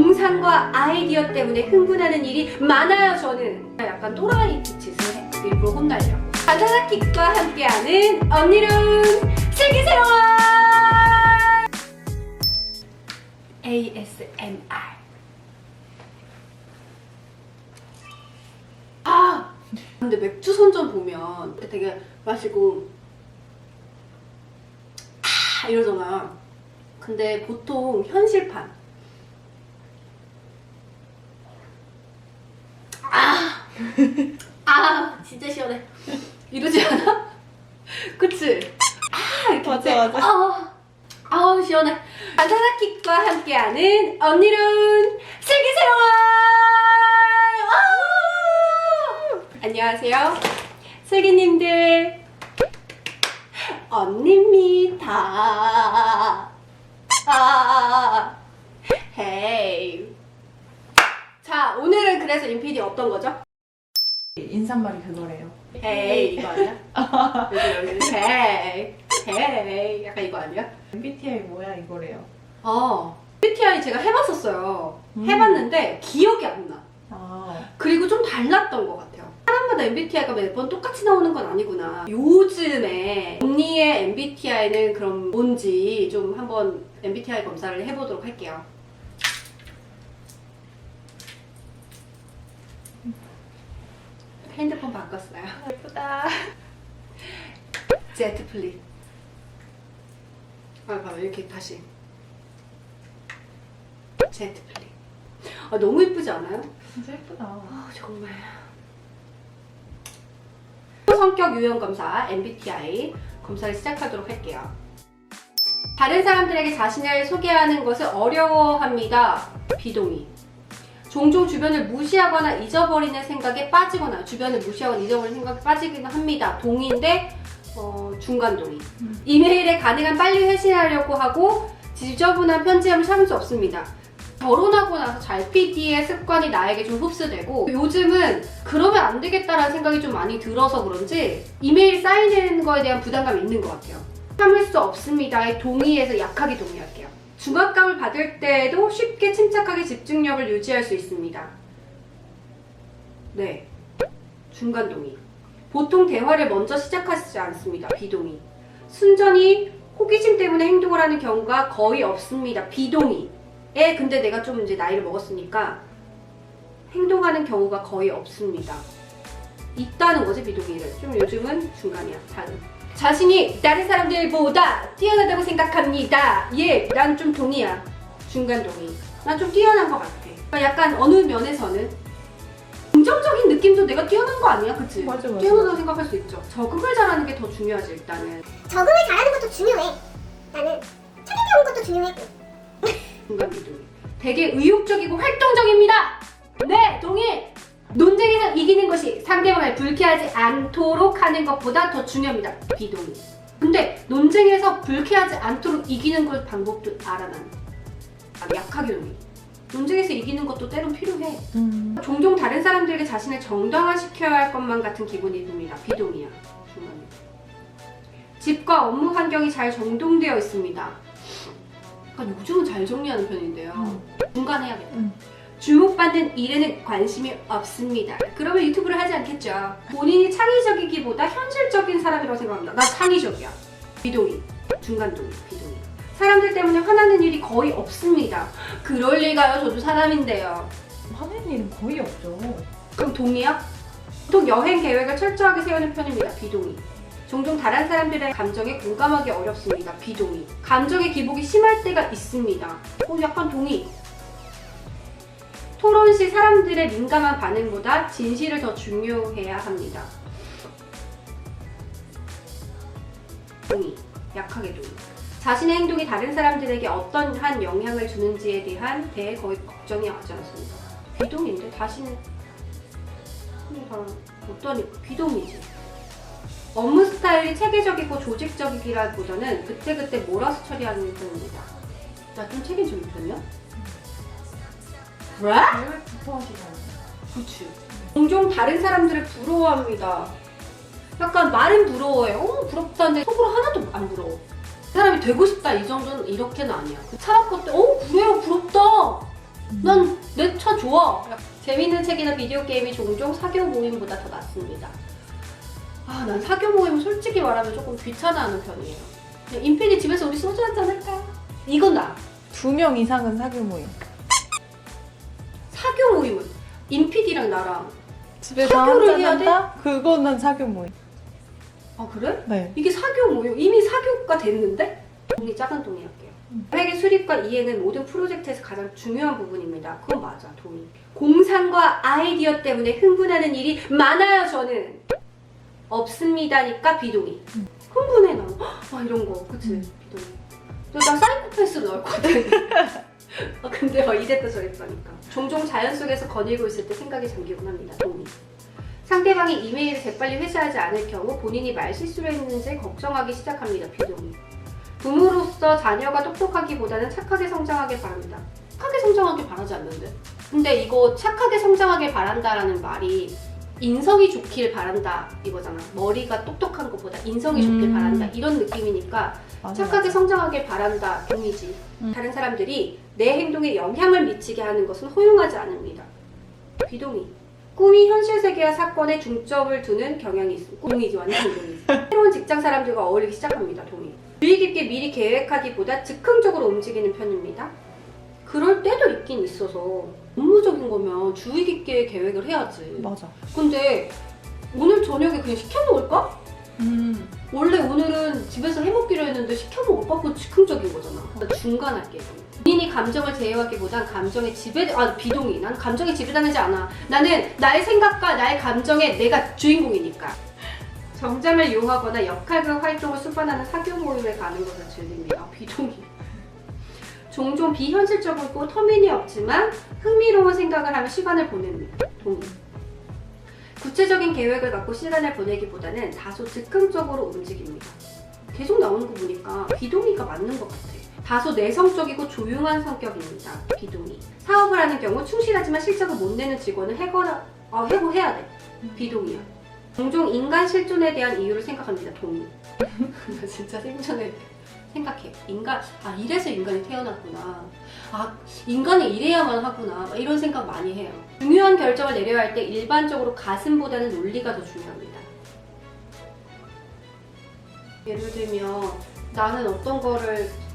공상과 아이디어 때문에 흥분하는 일이 많아요. 저는 약간 또라이 짓을 해. 일부러 혼나려고. 바나나킥과 함께하는 언니룬 슬기생활 ASMR. 근데 맥주 선전 보면 되게 마시고 이러잖아요. 근데 보통 현실판 진짜 시원해. 이러지 않아? 그치? 이렇게 맞아. 시원해. 바나나킥과 함께하는 언니룬 슬기생활. 안녕하세요 슬기님들, 언니입니다. 헤이. 자, 오늘은 그래서 인피디 어떤 거죠? 인사말이 그거래요. 헤이 이거 아니야? 여기 헤이 약간 이거 아니야? MBTI 뭐야 이거래요. MBTI 제가 해봤었어요. 해봤는데 기억이 안 나. 그리고 좀 달랐던 것 같아요. 사람마다 MBTI가 매번 똑같이 나오는 건 아니구나. 요즘에 언니의 MBTI는 그럼 뭔지 좀 한번 MBTI 검사를 해보도록 할게요. 핸드폰 바꿨어요. 예쁘다. Z 플립. 봐봐, 이렇게 다시. Z 플립. 너무 예쁘지 않아요? 진짜 예쁘다. 정말. 성격 유형 검사 MBTI 검사를 시작하도록 할게요. 다른 사람들에게 자신을 소개하는 것을 어려워합니다. 비동의. 종종 주변을 무시하거나 잊어버리는 생각에 빠지거나 주변을 무시하거나 잊어버리는 생각에 빠지기는 합니다. 동의인데 중간 동의. 이메일에 가능한 빨리 회신하려고 하고 지저분한 편지함을 참을 수 없습니다. 결혼하고 나서 잘 PD의 습관이 나에게 좀 흡수되고 요즘은 그러면 안 되겠다라는 생각이 좀 많이 들어서 그런지 이메일 쌓이는 거에 대한 부담감이 있는 것 같아요. 참을 수 없습니다의 동의에서 약하게 동의할게요. 중압감을 받을 때에도 쉽게 침착하게 집중력을 유지할 수 있습니다. 네, 중간 동의. 보통 대화를 먼저 시작하지 않습니다. 비동의. 순전히 호기심 때문에 행동을 하는 경우가 거의 없습니다. 비동의. 근데 내가 좀 이제 나이를 먹었으니까 행동하는 경우가 거의 없습니다. 있다는 거지, 비동의를. 좀 요즘은 중간이야. 자신이 다른 사람들보다 뛰어나다고 생각합니다. 난 좀 동의야. 중간 동의. 난 좀 뛰어난 것 같아. 그러니까 약간 어느 면에서는 긍정적인 느낌도 내가 뛰어난 거 아니야? 그치? 맞아. 뛰어나다고 생각할 수 있죠. 적응을 잘하는 게 더 중요하지, 일단은. 적응을 잘하는 것도 중요해. 나는 책임져온 것도 중요했고. 중간 비동의. 되게 의욕적이고 활동적입니다. 네, 동의! 논쟁에서 이기는 것이 상대방을 불쾌하지 않도록 하는 것보다 더 중요합니다. 비동의. 근데 논쟁에서 불쾌하지 않도록 이기는 걸 방법도 알아. 난 약하게 동의. 논쟁에서 이기는 것도 때론 필요해. 종종 다른 사람들에게 자신을 정당화시켜야 할 것만 같은 기분이 듭니다. 비동의야. 중간에. 집과 업무 환경이 잘 정돈되어 있습니다. 요즘은 잘 정리하는 편인데요. 중간해야겠다. 주목받는 일에는 관심이 없습니다. 그러면 유튜브를 하지 않겠죠. 본인이 창의적이기보다 현실적인 사람이라고 생각합니다. 나 창의적이야. 비동의. 중간 동의. 비동의. 사람들 때문에 화나는 일이 거의 없습니다. 그럴 리가요. 저도 사람인데요. 화내는 일은 거의 없죠. 그럼 동의야? 보통 여행 계획을 철저하게 세우는 편입니다. 비동의. 종종 다른 사람들의 감정에 공감하기 어렵습니다. 비동의. 감정의 기복이 심할 때가 있습니다. 약간 동의. 토론 시 사람들의 민감한 반응보다 진실을 더 중요해야 합니다. 동의. 약하게 동의. 자신의 행동이 다른 사람들에게 어떠한 영향을 주는지에 대해 거의 걱정이 하지 않습니다. 비동의인데 다시는 어떤 비동의지. 업무 스타일이 체계적이고 조직적이기보다는 그때그때 몰아서 처리하는 편입니다. 나 좀 책임지는 편이야? 그래? 계획부터 하시잖아요. 그치. 종종 다른 사람들을 부러워합니다. 약간 말은 부러워해요. 부럽다는데 속으로 하나도 안 부러워. 그 사람이 되고 싶다 이 정도는 이렇게는 아니야. 사람 것때 그래요 부럽다 난 내 차 좋아. 재밌는 책이나 비디오 게임이 종종 사교 모임보다 더 낫습니다. 아, 난 사교 모임은 솔직히 말하면 조금 귀찮아하는 편이에요. 그냥 인필이 집에서 우리 소주 한잔 할까? 이건 나. 2명 이상은 사교 모임. 사교 모임은 인필이랑 나랑 집에서 사교를 한잔 해야 돼? 한다? 그거는 사교 모임. 아 그래? 네. 이게 사교 모임? 이미 사교가 됐는데? 동의 작은 동의 할게요. 계획의 수립과 이해는 모든 프로젝트에서 가장 중요한 부분입니다. 그건 맞아, 동의. 공상과 아이디어 때문에 흥분하는 일이 많아요, 저는. 없습니다니까 비동의. 흥분해, 나. 아, 이런 거. 그치? 비동의. 나 사이코패스로 나올 것 같아. 아, 근데 막 이랬다 저랬다 하니까. 종종 자연 속에서 거닐고 있을 때 생각이 잠기곤 합니다. 동의. 상대방이 이메일을 재빨리 회수하지 않을 경우 본인이 말 실수를 했는지 걱정하기 시작합니다. 비동의. 부모로서 자녀가 똑똑하기보다는 착하게 성장하길 바랍니다. 착하게 성장하길 바라지 않는데? 근데 이거 착하게 성장하길 바란다라는 말이 인성이 좋길 바란다 이거잖아. 머리가 똑똑한 것보다 인성이 좋길 바란다 이런 느낌이니까 맞아, 착하게 맞아. 성장하길 바란다 동의지. 다른 사람들이 내 행동에 영향을 미치게 하는 것은 허용하지 않습니다. 비동의. 꿈이 현실 세계와 사건에 중점을 두는 경향이 있습니다. 동의지, 완전 동의지. 새로운 직장 사람들과 어울리기 시작합니다. 동의. 주의 깊게 미리 계획하기보다 즉흥적으로 움직이는 편입니다. 그럴 때도 있긴 있어서 업무적인 거면 주의 깊게 계획을 해야지. 맞아. 근데 오늘 저녁에 그냥 시켜 먹을까? 원래 오늘은 집에서 해먹기로 했는데 시켜 먹을까? 그건 즉흥적인 거잖아. 나 중간 할게. 본인이 감정을 제어하기보단 감정에 비동의. 난 감정에 지배당하지 않아. 나는 나의 생각과 나의 감정에 내가 주인공이니까. 정장을 이용하거나 역할극 활동을 수반하는 사교 모임에 가는 것을 즐깁니다. 비동의. 종종 비현실적이고 터무니없지만 흥미로운 생각을 하며 시간을 보냅니다. 동의. 구체적인 계획을 갖고 시간을 보내기보다는 다소 즉흥적으로 움직입니다. 계속 나오는 거 보니까 비동의가 맞는 것 같아. 다소 내성적이고 조용한 성격입니다. 비동의. 사업을 하는 경우 충실하지만 실적을 못 내는 직원을 해고해야 돼. 비동의야. 종종 인간 실존에 대한 이유를 생각합니다. 동의. 나 진짜 생전에 생각해. 이래서 인간이 태어났구나. 인간이 이래야만 하구나. 막 이런 생각 많이 해요. 중요한 결정을 내려야 할 때 일반적으로 가슴보다는 논리가 더 중요합니다. 예를 들면 나는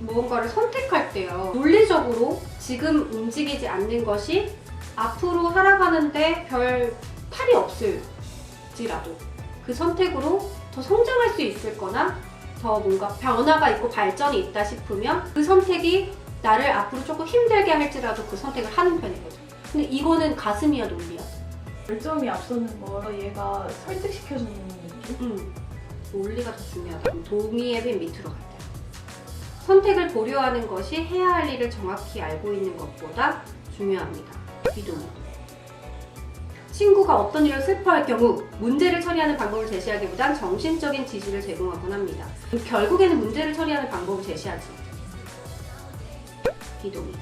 무언가를 선택할 때요. 논리적으로 지금 움직이지 않는 것이 앞으로 살아가는데 별 탈이 없을지라도 그 선택으로 더 성장할 수 있을 거나 더 뭔가 변화가 있고 발전이 있다 싶으면 그 선택이 나를 앞으로 조금 힘들게 할지라도 그 선택을 하는 편이거든. 근데 이거는 가슴이야, 논리야? 결점이 앞서는 거 얘가 설득시켜주는 느낌? 논리가 더 중요하다. 동의의 맨 밑으로 갈 때. 선택을 고려하는 것이 해야 할 일을 정확히 알고 있는 것보다 중요합니다. 비동의. 친구가 어떤 일을 슬퍼할 경우 문제를 처리하는 방법을 제시하기보단 정신적인 지지를 제공하곤 합니다. 결국에는 문제를 처리하는 방법을 제시하지. 비동의.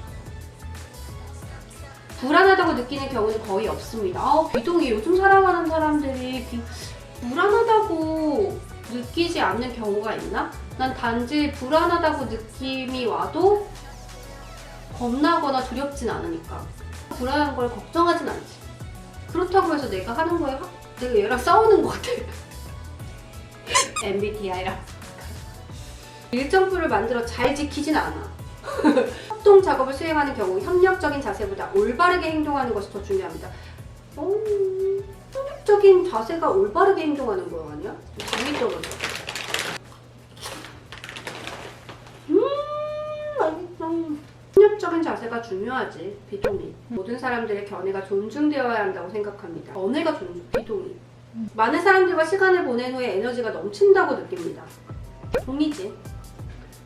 불안하다고 느끼는 경우는 거의 없습니다. 비동의. 요즘 살아가는 사람들이 불안하다고 느끼지 않는 경우가 있나? 난 단지 불안하다고 느낌이 와도 겁나거나 두렵진 않으니까 불안한 걸 걱정하진 않지. 그렇다고 해서 내가 하는 거에 내가 얘랑 싸우는 것 같아. MBTI랑 일정표를 만들어 잘 지키진 않아. 협동 작업을 수행하는 경우 협력적인 자세보다 올바르게 행동하는 것이 더 중요합니다. 협력적인 자세가 올바르게 행동하는 거 아니야? 재밌더라고. 협력적인 자세가 중요하지. 비동의. 모든 사람들의 견해가 존중되어야 한다고 생각합니다. 견해가 비동의. 많은 사람들과 시간을 보낸 후에 에너지가 넘친다고 느낍니다. 동의지.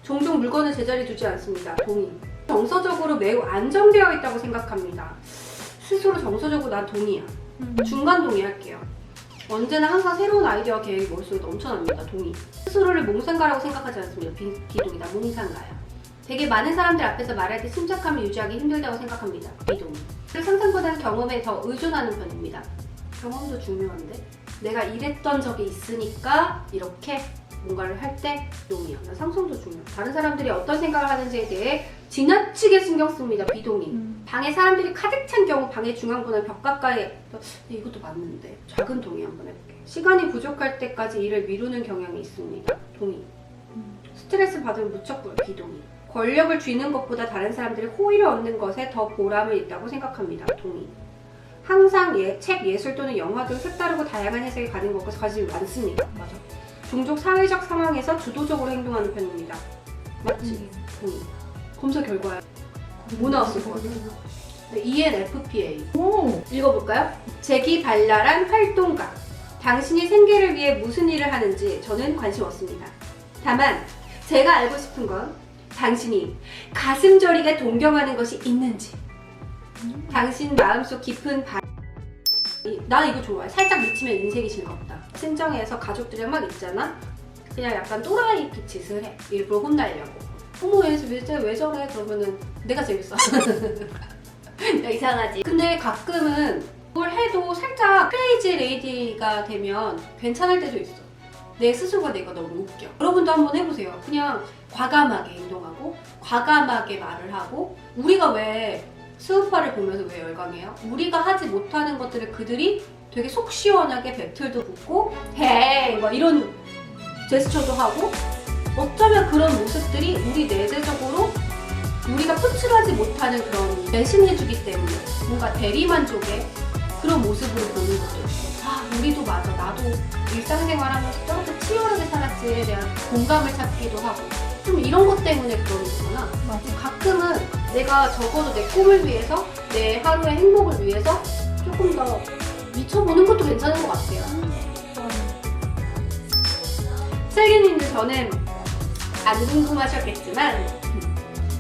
종종 물건을 제자리에 두지 않습니다. 동의. 정서적으로 매우 안정되어 있다고 생각합니다. 스스로 정서적으로 난 동의야. 중간 동의할게요. 언제나 항상 새로운 아이디어와 계획이 머릿속에 넘쳐납니다. 동의. 스스로를 몽상가라고 생각하지 않습니다. 비동의다. 몽상가야. 되게 많은 사람들 앞에서 말할 때 침착함을 유지하기 힘들다고 생각합니다. 비동의. 상상보다는 경험에 더 의존하는 편입니다. 경험도 중요한데 내가 이랬던 적이 있으니까 이렇게 뭔가를 할 때 동의야. 난 상상도 중요해. 다른 사람들이 어떤 생각을 하는지에 대해 지나치게 신경 씁니다. B동이. 방에 사람들이 가득 찬 경우 방의 중앙부나 벽 가까이에 이것도 맞는데 작은 동의 한번 해볼게요. 시간이 부족할 때까지 일을 미루는 경향이 있습니다. 동의. 스트레스 받으면 무척 부러워. B동의. 권력을 쥐는 것보다 다른 사람들이 호의를 얻는 것에 더 보람을 있다고 생각합니다. 동의. 항상 책, 예술 또는 영화 등 색다르고 다양한 해석에 가는 것과 관심이 많습니다. 맞아. 종종 사회적 상황에서 주도적으로 행동하는 편입니다. 맞지? 동의. 검사 결과야. 뭐 나왔을 것 같아요? 네, ENFPA. 오. 읽어볼까요? 재기발랄한 활동가. 당신이 생계를 위해 무슨 일을 하는지 저는 관심 없습니다. 다만 제가 알고 싶은 건 당신이 가슴 저리게 동경하는 것이 있는지, 당신 마음속 깊은 나 이거 좋아해. 살짝 미치면 인생이 즐겁다. 친정에서 가족들이랑 막 있잖아. 그냥 약간 또라이 짓을 해. 일부러 혼나려고. 어머 얘 왜 저래? 그러면은 내가 재밌어. 나 이상하지. 근데 가끔은 뭘 해도 살짝 크레이지 레이디가 되면 괜찮을 때도 있어. 내 스스로가 내가 너무 웃겨. 여러분도 한번 해보세요. 그냥 과감하게 행동하고 과감하게 말을 하고. 우리가 왜 스우파를 보면서 왜 열광해요? 우리가 하지 못하는 것들을 그들이 되게 속 시원하게 배틀도 붙고 헤이 막 이런 제스처도 하고, 어쩌면 그런 모습들이 우리 내재적으로 우리가 표출하지 못하는 그런 내심해주기 때문에 뭔가 대리만족의 그런 모습으로 보는 것도 있고, 아 우리도 맞아, 나도 일상생활하면서 저렇게 치열하게 살았지에 대한 공감을 찾기도 하고, 좀 이런 것 때문에 그런 거구나. 맞아. 가끔은 내가 적어도 내 꿈을 위해서, 내 하루의 행복을 위해서 조금 더 미쳐보는 것도 괜찮은 것 같아요. 슬기님도 저는 안 궁금하셨겠지만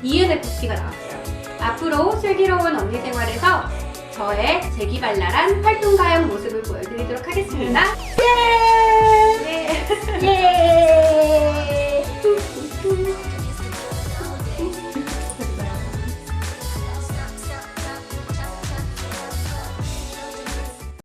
ENFP가 나왔어요. 앞으로 슬기로운 언니 생활에서 저의 재기발랄한 활동가형 모습을 보여드리도록 하겠습니다.